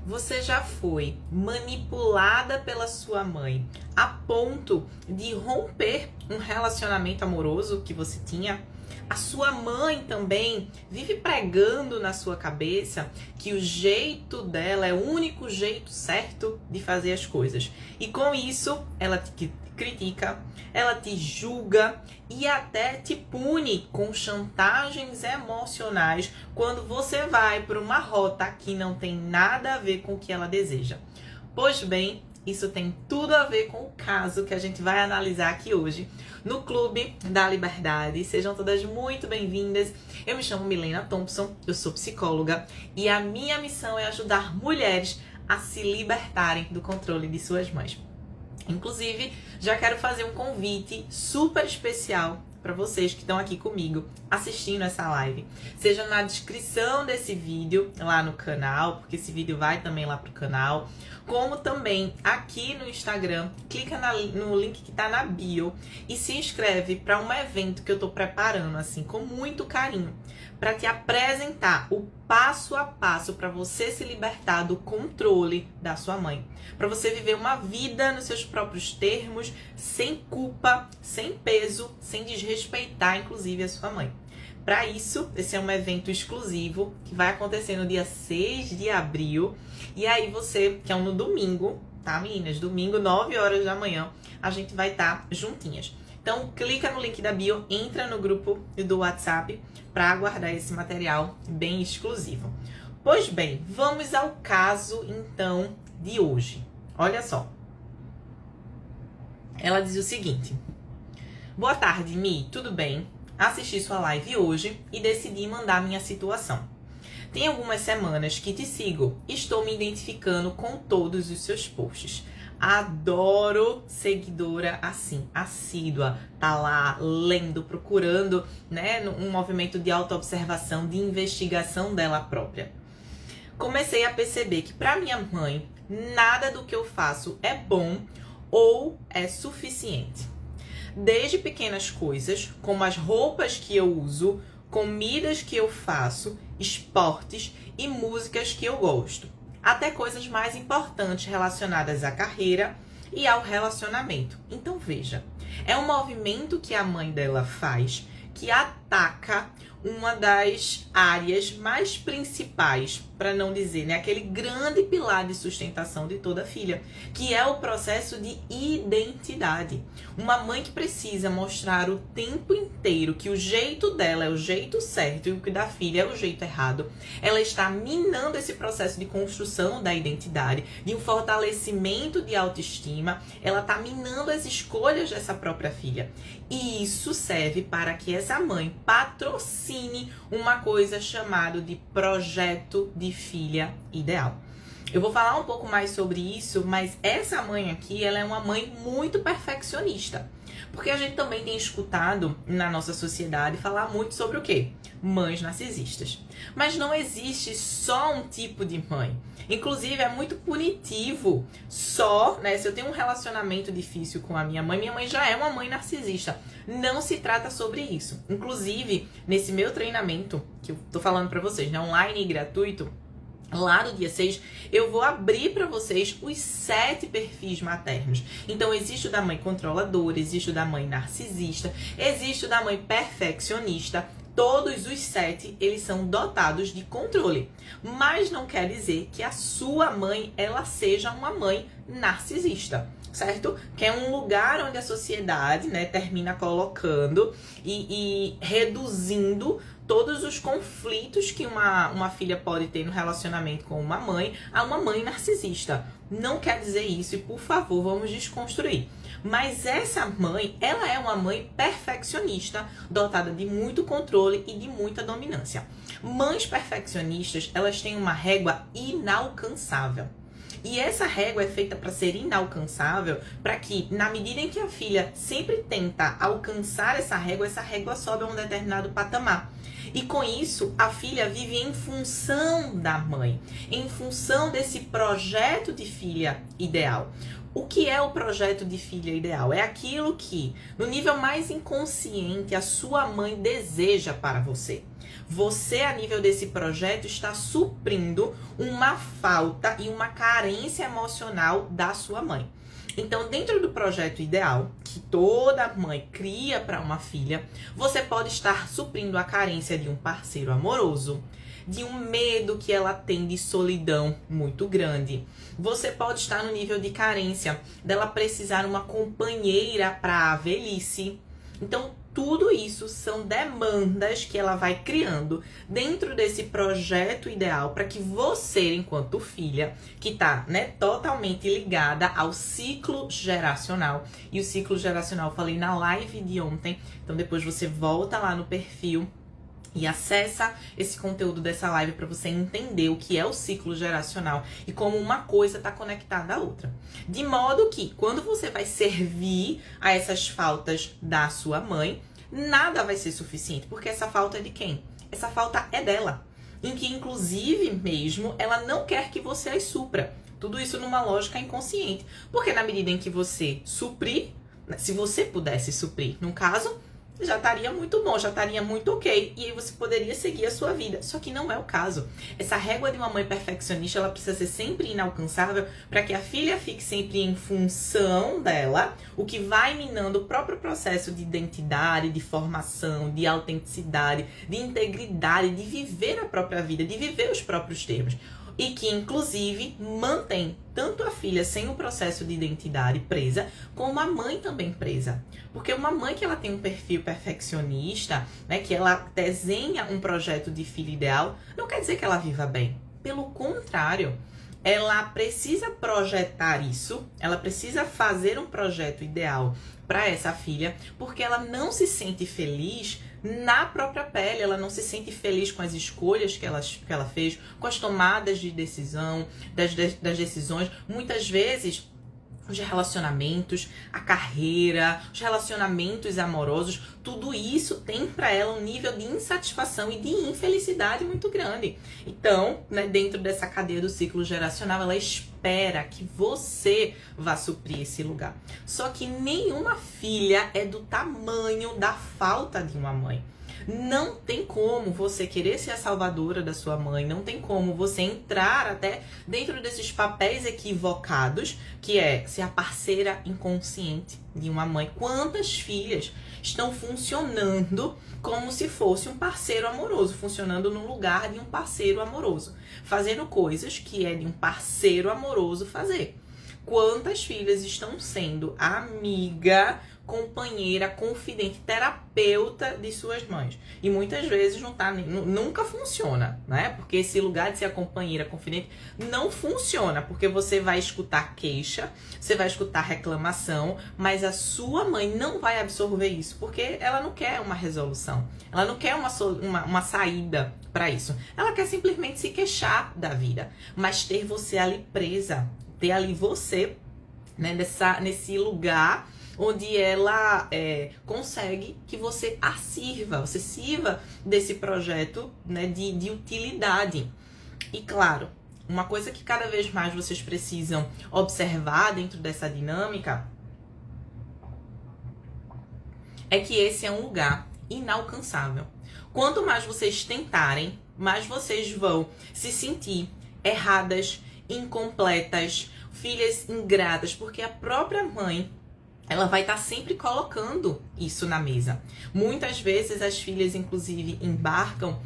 Você já foi manipulada pela sua mãe a ponto de romper um relacionamento amoroso que você tinha? A sua mãe também vive pregando na sua cabeça que o jeito dela é o único jeito certo de fazer as coisas. E com isso, ela te critica, ela te julga e até te pune com chantagens emocionais quando você vai por uma rota que não tem nada a ver com o que ela deseja. Pois bem, isso tem tudo a ver com o caso que a gente vai analisar aqui hoje no Clube da Liberdade. Sejam todas muito bem-vindas. Eu me chamo Milena Thompson, eu sou psicóloga e a minha missão é ajudar mulheres a se libertarem do controle de suas mães. Inclusive, já quero fazer um convite super especial para vocês que estão aqui comigo assistindo essa live. Seja na descrição desse vídeo lá no canal, porque esse vídeo vai também lá pro canal, como também aqui no Instagram. Clica no link que tá na bio e se inscreve para um evento que eu tô preparando assim com muito carinho para te apresentar o passo a passo para você se libertar do controle da sua mãe, para você viver uma vida nos seus próprios termos, sem culpa, sem peso, sem desrespeitar inclusive a sua mãe. Para isso, esse é um evento exclusivo que vai acontecer no dia 6 de abril. E aí você, que é no domingo, tá meninas? Domingo, 9 horas da manhã, a gente vai estar juntinhas. Então, clica no link da bio, entra no grupo do WhatsApp para aguardar esse material bem exclusivo. Pois bem, vamos ao caso, então, de hoje. Olha só. Ela diz o seguinte. Boa tarde, Mi, tudo bem? Assisti sua live hoje e decidi mandar minha situação. Tem algumas semanas que te sigo e estou me identificando com todos os seus posts. Adoro seguidora assim, assídua, tá lá lendo, procurando, né, um movimento de autoobservação, de investigação dela própria. Comecei a perceber que para minha mãe, nada do que eu faço é bom ou é suficiente. Desde pequenas coisas, como as roupas que eu uso, comidas que eu faço, esportes e músicas que eu gosto, até coisas mais importantes relacionadas à carreira e ao relacionamento. Então veja, é um movimento que a mãe dela faz que ataca uma das áreas mais principais, para não dizer, né, aquele grande pilar de sustentação de toda filha, que é o processo de identidade. Uma mãe que precisa mostrar o tempo inteiro que o jeito dela é o jeito certo e o que da filha é o jeito errado, ela está minando esse processo de construção da identidade, de um fortalecimento de autoestima, ela está minando as escolhas dessa própria filha. E isso serve para que essa mãe patrocine uma coisa chamada de projeto de filha ideal. Eu vou falar um pouco mais sobre isso, mas essa mãe aqui, ela é uma mãe muito perfeccionista. Porque a gente também tem escutado na nossa sociedade falar muito sobre o quê? Mães narcisistas. Mas não existe só um tipo de mãe. Inclusive, é muito punitivo só, né? Se eu tenho um relacionamento difícil com a minha mãe já é uma mãe narcisista. Não se trata sobre isso. Inclusive, nesse meu treinamento, que eu tô falando pra vocês, né? Online e gratuito, lá no dia 6, eu vou abrir para vocês os 7 perfis maternos. Então, existe o da mãe controladora, existe o da mãe narcisista, existe o da mãe perfeccionista. Todos os 7, eles são dotados de controle. Mas não quer dizer que a sua mãe, ela seja uma mãe narcisista, certo? Que é um lugar onde a sociedade, né, termina colocando e reduzindo todos os conflitos que uma filha pode ter no relacionamento com uma mãe a uma mãe narcisista. Não quer dizer isso e, por favor, vamos desconstruir. Mas essa mãe, ela é uma mãe perfeccionista, dotada de muito controle e de muita dominância. Mães perfeccionistas, elas têm uma régua inalcançável. E essa régua é feita para ser inalcançável, para que, na medida em que a filha sempre tenta alcançar essa régua sobe a um determinado patamar. E com isso, a filha vive em função da mãe, em função desse projeto de filha ideal. O que é o projeto de filha ideal? É aquilo que, no nível mais inconsciente, a sua mãe deseja para você. Você, a nível desse projeto, está suprindo uma falta e uma carência emocional da sua mãe. Então, dentro do projeto ideal, que toda mãe cria para uma filha, você pode estar suprindo a carência de um parceiro amoroso, de um medo que ela tem de solidão muito grande. Você pode estar no nível de carência dela precisar uma companheira para a velhice. Então, tudo isso são demandas que ela vai criando dentro desse projeto ideal para que você, enquanto filha, que está, totalmente ligada ao ciclo geracional. E o ciclo geracional eu falei na live de ontem, então depois você volta lá no perfil e acessa esse conteúdo dessa live para você entender o que é o ciclo geracional e como uma coisa está conectada à outra. De modo que, quando você vai servir a essas faltas da sua mãe, nada vai ser suficiente, porque essa falta é de quem? Essa falta é dela. Em que, inclusive, mesmo, ela não quer que você as supra. Tudo isso numa lógica inconsciente. Porque na medida em que você suprir, se você pudesse suprir, no caso, já estaria muito bom, já estaria muito ok. E aí você poderia seguir a sua vida. Só que não é o caso. Essa régua de uma mãe perfeccionista, ela precisa ser sempre inalcançável para que a filha fique sempre em função dela, o que vai minando o próprio processo de identidade, de formação, de autenticidade, de integridade, de viver a própria vida, de viver os próprios termos. E que, inclusive, mantém tanto a filha sem o processo de identidade presa, como a mãe também presa. Porque uma mãe que ela tem um perfil perfeccionista, que ela desenha um projeto de filho ideal, não quer dizer que ela viva bem. Pelo contrário, ela precisa projetar isso, ela precisa fazer um projeto ideal para essa filha, porque ela não se sente feliz na própria pele, ela não se sente feliz com as escolhas que ela fez, com as tomadas de decisão, das decisões. Muitas vezes, os relacionamentos, a carreira, os relacionamentos amorosos, tudo isso tem para ela um nível de insatisfação e de infelicidade muito grande. Então, dentro dessa cadeia do ciclo geracional, ela espera que você vá suprir esse lugar. Só que nenhuma filha é do tamanho da falta de uma mãe. Não tem como você querer ser a salvadora da sua mãe, não tem como você entrar até dentro desses papéis equivocados, que é ser a parceira inconsciente de uma mãe. Quantas filhas estão funcionando como se fosse um parceiro amoroso, funcionando no lugar de um parceiro amoroso, fazendo coisas que é de um parceiro amoroso fazer? Quantas filhas estão sendo amiga, companheira, confidente, terapeuta de suas mães? E muitas vezes nunca funciona, Porque esse lugar de ser a companheira, confidente, não funciona, porque você vai escutar queixa, você vai escutar reclamação, mas a sua mãe não vai absorver isso, porque ela não quer uma resolução, ela não quer uma saída para isso, ela quer simplesmente se queixar da vida, mas ter você ali presa, ter ali você, nesse lugar onde ela consegue que você você sirva desse projeto, de utilidade. E claro, uma coisa que cada vez mais vocês precisam observar dentro dessa dinâmica é que esse é um lugar inalcançável. Quanto mais vocês tentarem, mais vocês vão se sentir erradas, incompletas, filhas ingratas, porque a própria mãe, ela vai estar sempre colocando isso na mesa. Muitas vezes as filhas, inclusive, embarcam,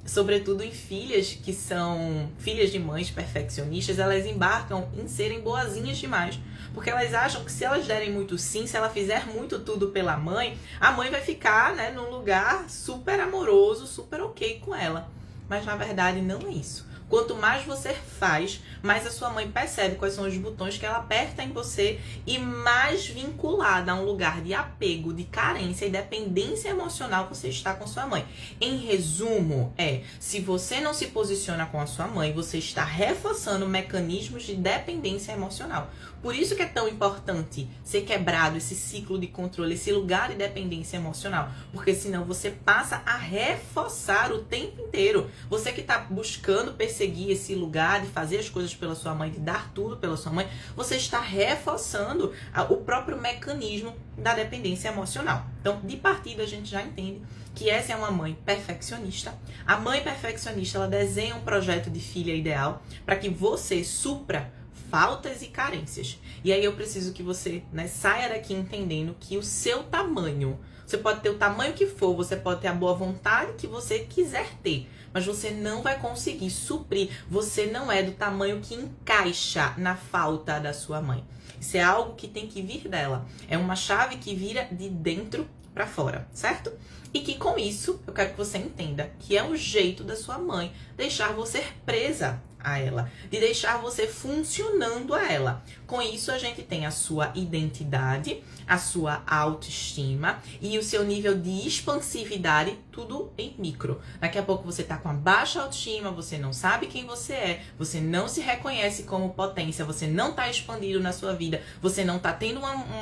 sobretudo em filhas que são filhas de mães perfeccionistas, elas embarcam em serem boazinhas demais. Porque elas acham que se elas derem muito sim, se ela fizer muito tudo pela mãe, a mãe vai ficar, num lugar super amoroso, super ok com ela. Mas na verdade não é isso. Quanto mais você faz, mais a sua mãe percebe quais são os botões que ela aperta em você e mais vinculada a um lugar de apego, de carência e dependência emocional você está com sua mãe. Em resumo, se você não se posiciona com a sua mãe, você está reforçando mecanismos de dependência emocional. Por isso que é tão importante ser quebrado esse ciclo de controle, esse lugar de dependência emocional. Porque senão você passa a reforçar o tempo inteiro. Você que está buscando perceber conseguir esse lugar de fazer as coisas pela sua mãe, de dar tudo pela sua mãe, você está reforçando o próprio mecanismo da dependência emocional. Então, de partida, a gente já entende que essa é uma mãe perfeccionista. A mãe perfeccionista, ela desenha um projeto de filha ideal para que você supra faltas e carências. E aí eu preciso que você, né, saia daqui entendendo que o seu tamanho, você pode ter o tamanho que for, você pode ter a boa vontade que você quiser ter, mas você não vai conseguir suprir, você não é do tamanho que encaixa na falta da sua mãe. Isso é algo que tem que vir dela. É uma chave que vira de dentro para fora, certo? E que com isso, eu quero que você entenda que é o jeito da sua mãe deixar você presa a ela, de deixar você funcionando a ela. Com isso, a gente tem a sua identidade, a sua autoestima e o seu nível de expansividade, tudo em micro. Daqui a pouco você tá com a baixa autoestima, você não sabe quem você é, você não se reconhece como potência, você não tá expandido na sua vida, você não tá tendo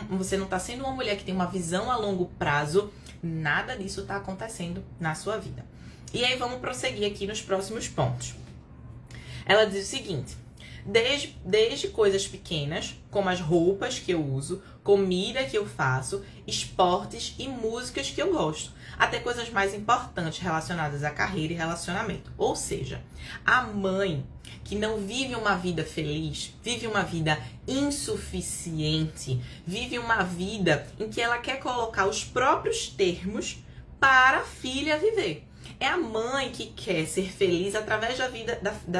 você não tá sendo uma mulher que tem uma visão a longo prazo, nada disso tá acontecendo na sua vida. E aí vamos prosseguir aqui nos próximos pontos. Ela diz o seguinte: desde coisas pequenas, como as roupas que eu uso, comida que eu faço, esportes e músicas que eu gosto, até coisas mais importantes relacionadas à carreira e relacionamento. Ou seja, a mãe que não vive uma vida feliz, vive uma vida insuficiente, vive uma vida em que ela quer colocar os próprios termos para a filha viver. É a mãe que quer ser feliz através da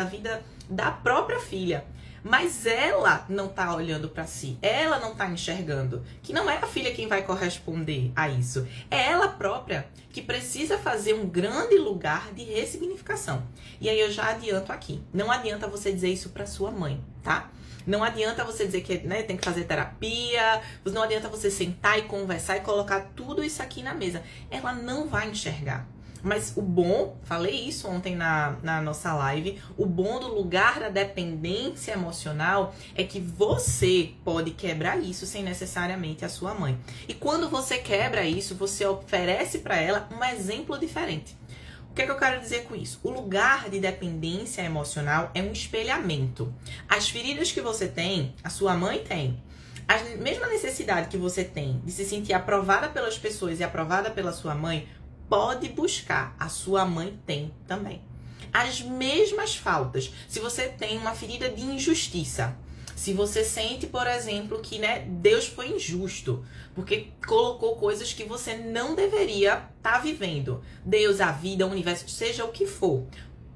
vida da própria filha. Mas ela não tá olhando para si. Ela não tá enxergando. Que não é a filha quem vai corresponder a isso. É ela própria que precisa fazer um grande lugar de ressignificação. E aí eu já adianto aqui. Não adianta você dizer isso para sua mãe, tá? Não adianta você dizer que, né, tem que fazer terapia. Não adianta você sentar e conversar e colocar tudo isso aqui na mesa. Ela não vai enxergar. Mas o bom, falei isso ontem na nossa live, o bom do lugar da dependência emocional é que você pode quebrar isso sem necessariamente a sua mãe. E quando você quebra isso, você oferece para ela um exemplo diferente. O que é que eu quero dizer com isso? O lugar de dependência emocional é um espelhamento. As feridas que você tem, a sua mãe tem. A mesma necessidade que você tem de se sentir aprovada pelas pessoas e aprovada pela sua mãe, pode buscar, a sua mãe tem também. As mesmas faltas. Se você tem uma ferida de injustiça, se você sente, por exemplo, que, né, Deus foi injusto, porque colocou coisas que você não deveria estar vivendo. Deus, a vida, o universo, seja o que for.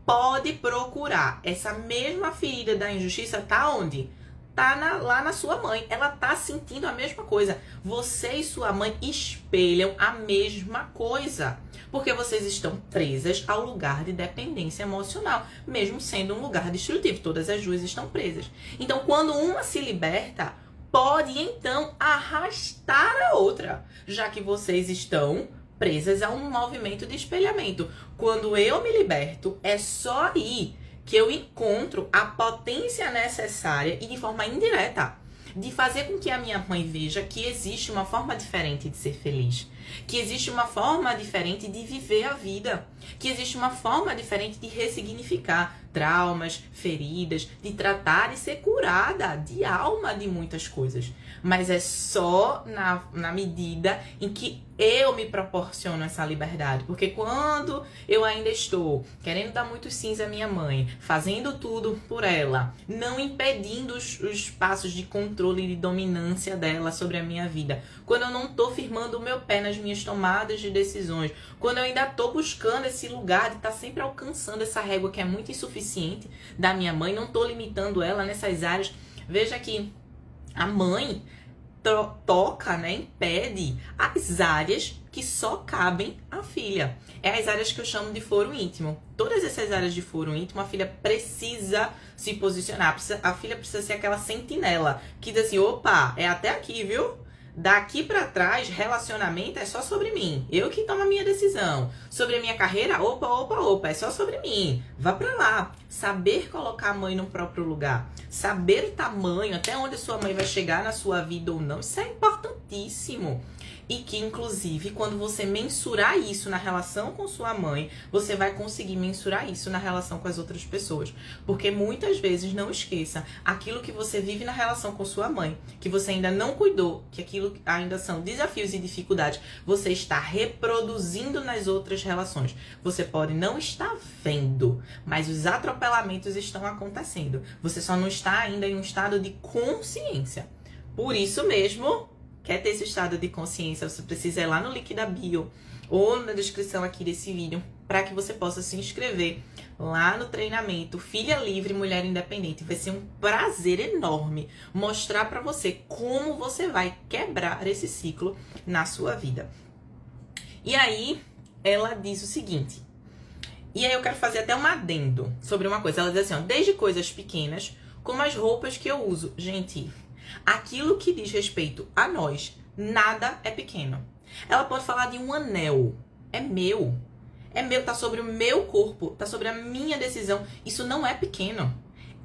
Pode procurar. Essa mesma ferida da injustiça tá onde? Tá lá na sua mãe. Ela tá sentindo a mesma coisa. Você e sua mãe espelham a mesma coisa. Porque vocês estão presas ao lugar de dependência emocional, mesmo sendo um lugar destrutivo. Todas as duas estão presas. Então, quando uma se liberta, pode então arrastar a outra, já que vocês estão presas a um movimento de espelhamento. Quando eu me liberto, é só aí que eu encontro a potência necessária e de forma indireta de fazer com que a minha mãe veja que existe uma forma diferente de ser feliz, que existe uma forma diferente de viver a vida, que existe uma forma diferente de ressignificar traumas, feridas, de tratar e ser curada de alma de muitas coisas. Mas é só na medida em que eu me proporciono essa liberdade. Porque quando eu ainda estou querendo dar muito cinza à minha mãe, fazendo tudo por ela, não impedindo os passos de controle e de dominância dela sobre a minha vida, quando eu não estou firmando o meu pé nas minhas tomadas de decisões, quando eu ainda estou buscando esse lugar de estar sempre alcançando essa régua que é muito insuficiente da minha mãe, não estou limitando ela nessas áreas. Veja que a mãe toca, né, impede as áreas que só cabem à filha. É as áreas que eu chamo de foro íntimo. Todas essas áreas de foro íntimo, a filha precisa se posicionar. A filha precisa ser aquela sentinela que diz assim, opa, é até aqui, viu? Daqui pra trás, relacionamento é só sobre mim. Eu que tomo a minha decisão. Sobre a minha carreira, opa, é só sobre mim. Vá pra lá. Saber colocar a mãe no próprio lugar. Saber o tamanho, até onde sua mãe vai chegar na sua vida ou não. Isso é importantíssimo. E que, inclusive, quando você mensurar isso na relação com sua mãe, você vai conseguir mensurar isso na relação com as outras pessoas. Porque muitas vezes, não esqueça, aquilo que você vive na relação com sua mãe, que você ainda não cuidou, que aquilo ainda são desafios e dificuldades, você está reproduzindo nas outras relações. Você pode não estar vendo, mas os atropelamentos estão acontecendo. Você só não está ainda em um estado de consciência. Por isso mesmo, quer ter esse estado de consciência, você precisa ir lá no link da bio ou na descrição aqui desse vídeo para que você possa se inscrever lá no treinamento Filha Livre, Mulher Independente. Vai ser um prazer enorme mostrar para você como você vai quebrar esse ciclo na sua vida. E aí, ela diz o seguinte, e aí eu quero fazer até um adendo sobre uma coisa. Ela diz assim, ó, desde coisas pequenas, como as roupas que eu uso. Gente, aquilo que diz respeito a nós, nada é pequeno. Ela pode falar de um anel. É meu, tá sobre o meu corpo, tá sobre a minha decisão. Isso não é pequeno.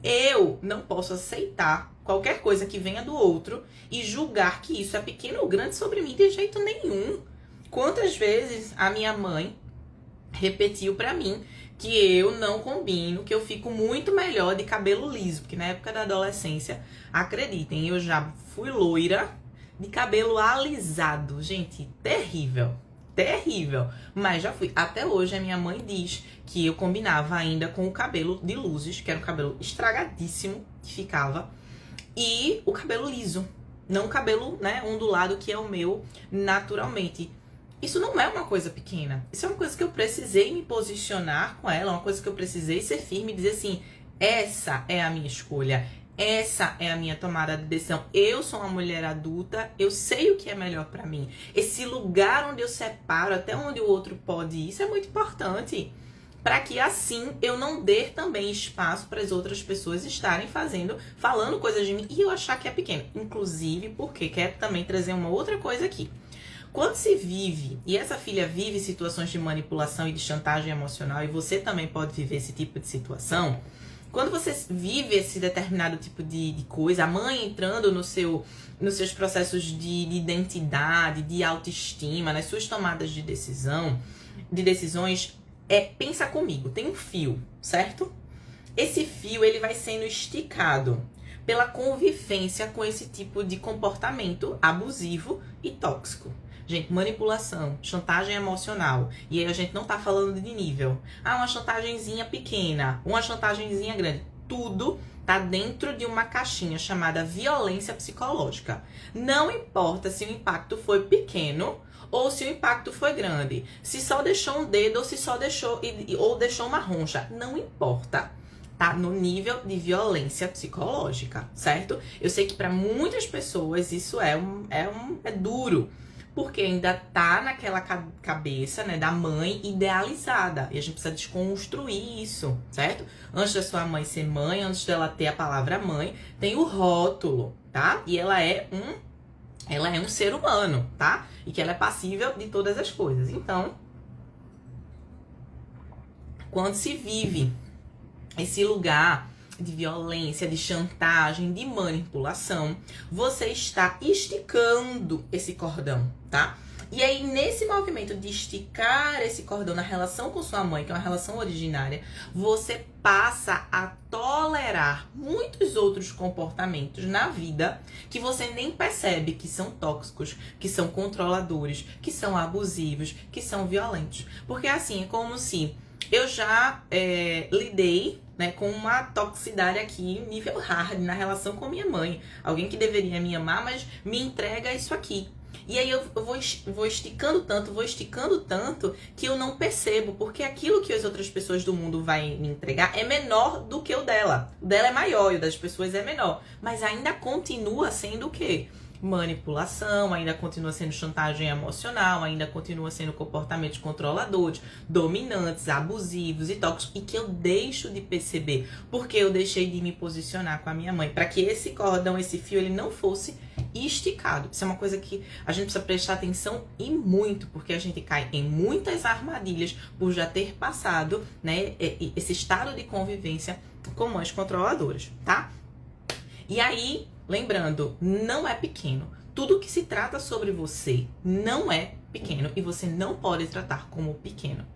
Eu não posso aceitar qualquer coisa que venha do outro e julgar que isso é pequeno ou grande sobre mim de jeito nenhum. Quantas vezes a minha mãe repetiu pra mim que eu não combino, que eu fico muito melhor de cabelo liso, porque na época da adolescência, acreditem, eu já fui loira de cabelo alisado. Gente, terrível, terrível, mas já fui. Até hoje a minha mãe diz que eu combinava ainda com o cabelo de luzes, que era um cabelo estragadíssimo que ficava, e o cabelo liso, não o cabelo, né, ondulado, que é o meu naturalmente. Isso não é uma coisa pequena. Isso é uma coisa que eu precisei me posicionar com ela, uma coisa que eu precisei ser firme e dizer assim, essa é a minha escolha, essa é a minha tomada de decisão. Eu sou uma mulher adulta, eu sei o que é melhor pra mim. Esse lugar onde eu separo, até onde o outro pode ir, isso é muito importante. Para que assim eu não dê também espaço para as outras pessoas estarem falando coisas de mim e eu achar que é pequeno. Inclusive porque quero também trazer uma outra coisa aqui. Quando se vive, e essa filha vive situações de manipulação e de chantagem emocional, e você também pode viver esse tipo de situação, quando você vive esse determinado tipo de coisa, a mãe entrando nos seus processos de identidade, de autoestima, nas suas tomadas de decisões, pensa comigo, tem um fio, certo? Esse fio ele vai sendo esticado pela convivência com esse tipo de comportamento abusivo e tóxico. Gente, manipulação, chantagem emocional. E aí a gente não tá falando de nível. Uma chantagemzinha pequena, uma chantagemzinha grande. Tudo tá dentro de uma caixinha chamada violência psicológica. Não importa se o impacto foi pequeno ou se o impacto foi grande. Se só deixou um dedo ou se só deixou uma roncha. Não importa. Tá no nível de violência psicológica, certo? Eu sei que para muitas pessoas isso é duro. Porque ainda tá naquela cabeça, né, da mãe idealizada. E a gente precisa desconstruir isso, certo? Antes da sua mãe ser mãe, antes dela ter a palavra mãe, tem o rótulo, tá? E ela é um ser humano, tá? E que ela é passível de todas as coisas. Então, quando se vive esse lugar de violência, de chantagem, de manipulação, você está esticando esse cordão, tá? E aí, nesse movimento de esticar esse cordão na relação com sua mãe, que é uma relação originária, você passa a tolerar muitos outros comportamentos na vida que você nem percebe que são tóxicos, que são controladores, que são abusivos, que são violentos. Porque assim, é como se eu já lidei, né, com uma toxicidade aqui, nível hard, na relação com minha mãe. Alguém que deveria me amar, mas me entrega isso aqui. E aí eu vou esticando tanto, que eu não percebo, porque aquilo que as outras pessoas do mundo vai me entregar é menor do que o dela. O dela é maior e o das pessoas é menor. Mas ainda continua sendo o quê? Manipulação, ainda continua sendo chantagem emocional, ainda continua sendo comportamentos controladores, dominantes, abusivos e tóxicos, e que eu deixo de perceber, porque eu deixei de me posicionar com a minha mãe, para que esse cordão, esse fio, ele não fosse esticado. Isso é uma coisa que a gente precisa prestar atenção e muito, porque a gente cai em muitas armadilhas por já ter passado, né, esse estado de convivência com mães controladoras, tá? E aí, lembrando, não é pequeno. Tudo que se trata sobre você não é pequeno e você não pode tratar como pequeno.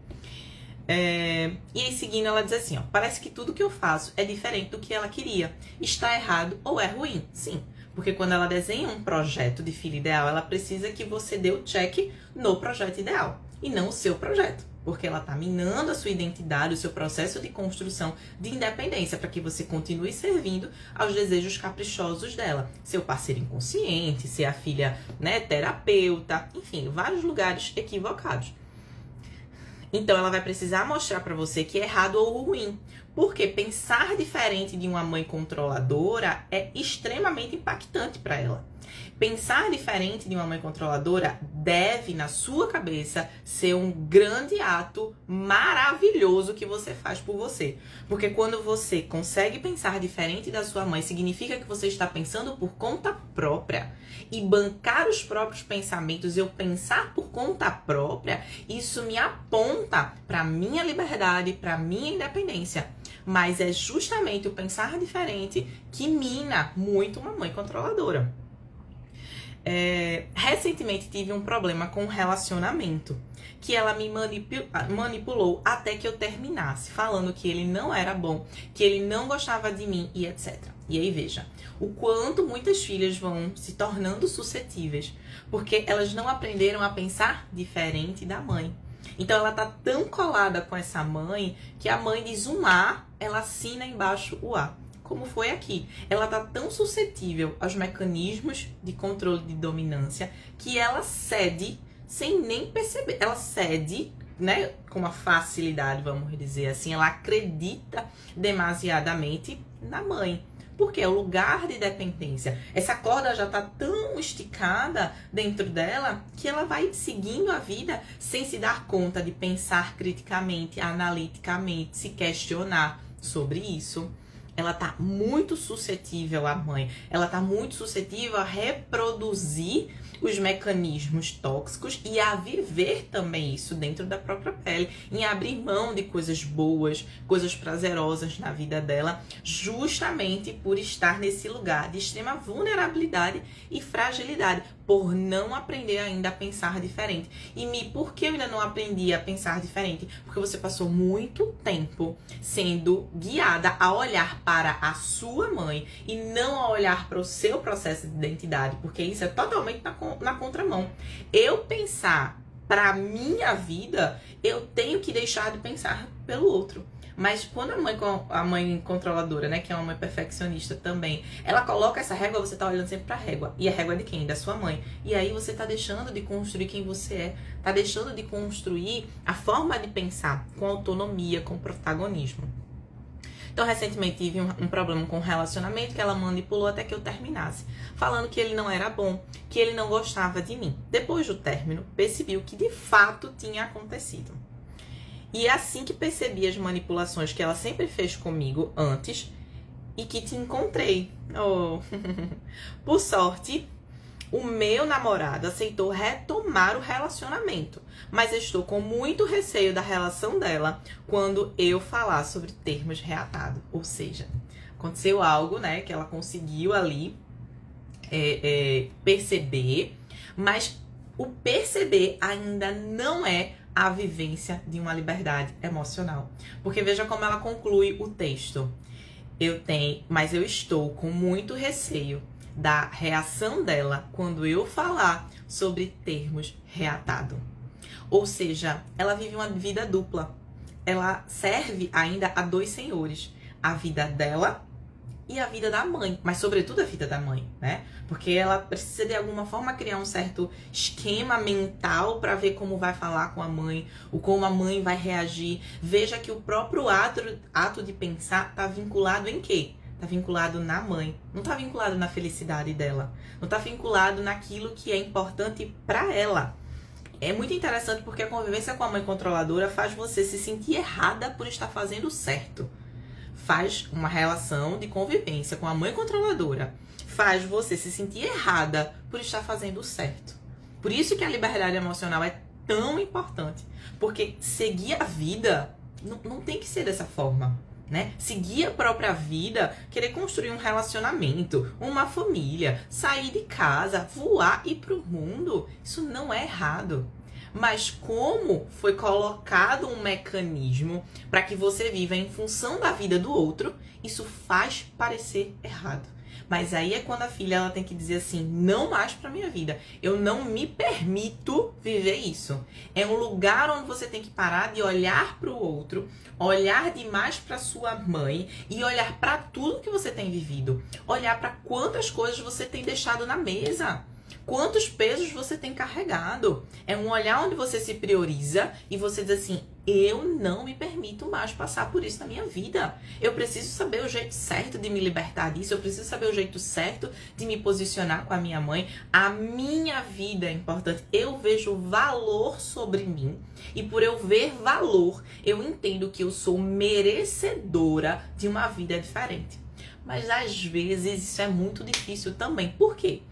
E aí, seguindo, ela diz assim, ó, parece que tudo que eu faço é diferente do que ela queria. Está errado ou é ruim? Sim, porque quando ela desenha um projeto de filho ideal, ela precisa que você dê o check no projeto ideal e não o seu projeto. Porque ela está minando a sua identidade, o seu processo de construção de independência para que você continue servindo aos desejos caprichosos dela. Seu parceiro inconsciente, ser a filha, né, terapeuta, enfim, vários lugares equivocados. Então, ela vai precisar mostrar para você que é errado ou ruim. Porque pensar diferente de uma mãe controladora é extremamente impactante para ela. Pensar diferente de uma mãe controladora deve, na sua cabeça, ser um grande ato maravilhoso que você faz por você. Porque quando você consegue pensar diferente da sua mãe, significa que você está pensando por conta própria. E bancar os próprios pensamentos, eu pensar por conta própria, isso me aponta para minha liberdade, para minha independência. Mas é justamente o pensar diferente que mina muito uma mãe controladora. Recentemente tive um problema com um relacionamento que ela me manipulou até que eu terminasse, falando que ele não era bom, que ele não gostava de mim e etc. E aí veja, o quanto muitas filhas vão se tornando suscetíveis, porque elas não aprenderam a pensar diferente da mãe. Então ela tá tão colada com essa mãe que a mãe diz um A, ela assina embaixo o A. Como foi aqui. Ela tá tão suscetível aos mecanismos de controle de dominância que ela cede sem nem perceber. Ela cede, né, com uma facilidade, vamos dizer assim. Ela acredita demasiadamente na mãe. Porque é o lugar de dependência. Essa corda já tá tão esticada dentro dela que ela vai seguindo a vida sem se dar conta de pensar criticamente, analiticamente, se questionar sobre isso. Ela tá muito suscetível à mãe. Ela tá muito suscetível a reproduzir os mecanismos tóxicos e a viver também isso dentro da própria pele, em abrir mão de coisas boas, coisas prazerosas na vida dela, justamente por estar nesse lugar de extrema vulnerabilidade e fragilidade, por não aprender ainda a pensar diferente. E por que eu ainda não aprendi a pensar diferente? Porque você passou muito tempo sendo guiada a olhar para a sua mãe e não a olhar para o seu processo de identidade, porque isso é totalmente na contramão. Eu pensar para minha vida, eu tenho que deixar de pensar pelo outro. Mas quando a mãe controladora, né, que é uma mãe perfeccionista também, ela coloca essa régua, você tá olhando sempre pra régua. E a régua é de quem? Da sua mãe. E aí você tá deixando de construir quem você é. Tá deixando de construir a forma de pensar com autonomia, com protagonismo. Então, recentemente tive um problema com um relacionamento que ela manipulou até que eu terminasse, falando que ele não era bom, que ele não gostava de mim. Depois do término, percebi o que de fato tinha acontecido. E é assim que percebi as manipulações que ela sempre fez comigo antes e que te encontrei. Oh. Por sorte, o meu namorado aceitou retomar o relacionamento, mas estou com muito receio da relação dela quando eu falar sobre termos reatados. Ou seja, aconteceu algo, né, que ela conseguiu ali perceber, mas o perceber ainda não é a vivência de uma liberdade emocional. Porque veja como ela conclui o texto. Mas eu estou com muito receio da reação dela quando eu falar sobre termos reatado. Ou seja, ela vive uma vida dupla. Ela serve ainda a dois senhores. A vida dela e a vida da mãe, mas sobretudo a vida da mãe, né? Porque ela precisa de alguma forma criar um certo esquema mental para ver como vai falar com a mãe, ou como a mãe vai reagir. Veja que o próprio ato de pensar está vinculado em quê? Está vinculado na mãe, não está vinculado na felicidade dela, não está vinculado naquilo que é importante para ela. É muito interessante porque a convivência com a mãe controladora faz você se sentir errada por estar fazendo certo. Faz uma relação de convivência com a mãe controladora. Faz você se sentir errada por estar fazendo o certo. Por isso que a liberdade emocional é tão importante. Porque seguir a vida não tem que ser dessa forma, né? Seguir a própria vida, querer construir um relacionamento, uma família, sair de casa, voar e ir pro mundo, isso não é errado. Mas como foi colocado um mecanismo para que você viva em função da vida do outro, isso faz parecer errado. Mas aí é quando a filha ela tem que dizer assim, não mais para minha vida. Eu não me permito viver isso. É um lugar onde você tem que parar de olhar para o outro, olhar demais para sua mãe e olhar para tudo que você tem vivido. Olhar para quantas coisas você tem deixado na mesa. Quantos pesos você tem carregado? É um olhar onde você se prioriza e você diz assim, eu não me permito mais passar por isso na minha vida. Eu preciso saber o jeito certo de me libertar disso. Eu preciso saber o jeito certo de me posicionar com a minha mãe. A minha vida é importante. Eu vejo valor sobre mim. E por eu ver valor, eu entendo que eu sou merecedora de uma vida diferente. Mas às vezes isso é muito difícil também. Por quê?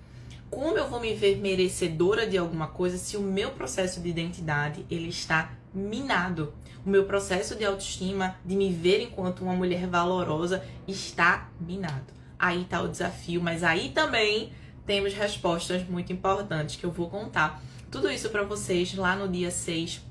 Como eu vou me ver merecedora de alguma coisa se o meu processo de identidade ele está minado? O meu processo de autoestima, de me ver enquanto uma mulher valorosa, está minado. Aí está o desafio, mas aí também temos respostas muito importantes que eu vou contar. Tudo isso para vocês lá no dia 6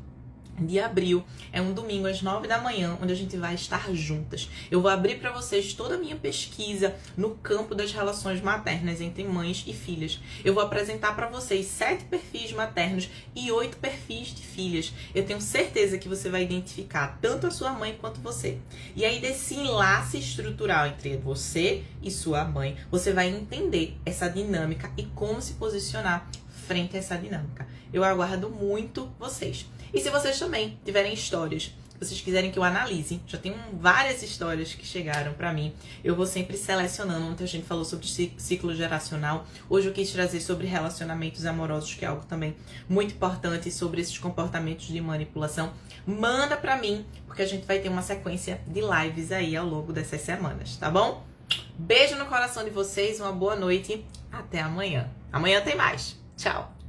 de abril, é um domingo às 9 da manhã, onde a gente vai estar juntas. Eu vou abrir para vocês toda a minha pesquisa no campo das relações maternas entre mães e filhas. Eu vou apresentar para vocês 7 perfis maternos e 8 perfis de filhas. Eu tenho certeza que você vai identificar tanto a sua mãe quanto você. E aí desse enlace estrutural entre você e sua mãe, você vai entender essa dinâmica e como se posicionar frente a essa dinâmica. Eu aguardo muito vocês. E se vocês também tiverem histórias, vocês quiserem que eu analise, já tem várias histórias que chegaram pra mim. Eu vou sempre selecionando. Ontem a gente falou sobre ciclo geracional. Hoje eu quis trazer sobre relacionamentos amorosos, que é algo também muito importante, sobre esses comportamentos de manipulação. Manda pra mim, porque a gente vai ter uma sequência de lives aí ao longo dessas semanas, tá bom? Beijo no coração de vocês, uma boa noite, até amanhã. Amanhã tem mais. Tchau!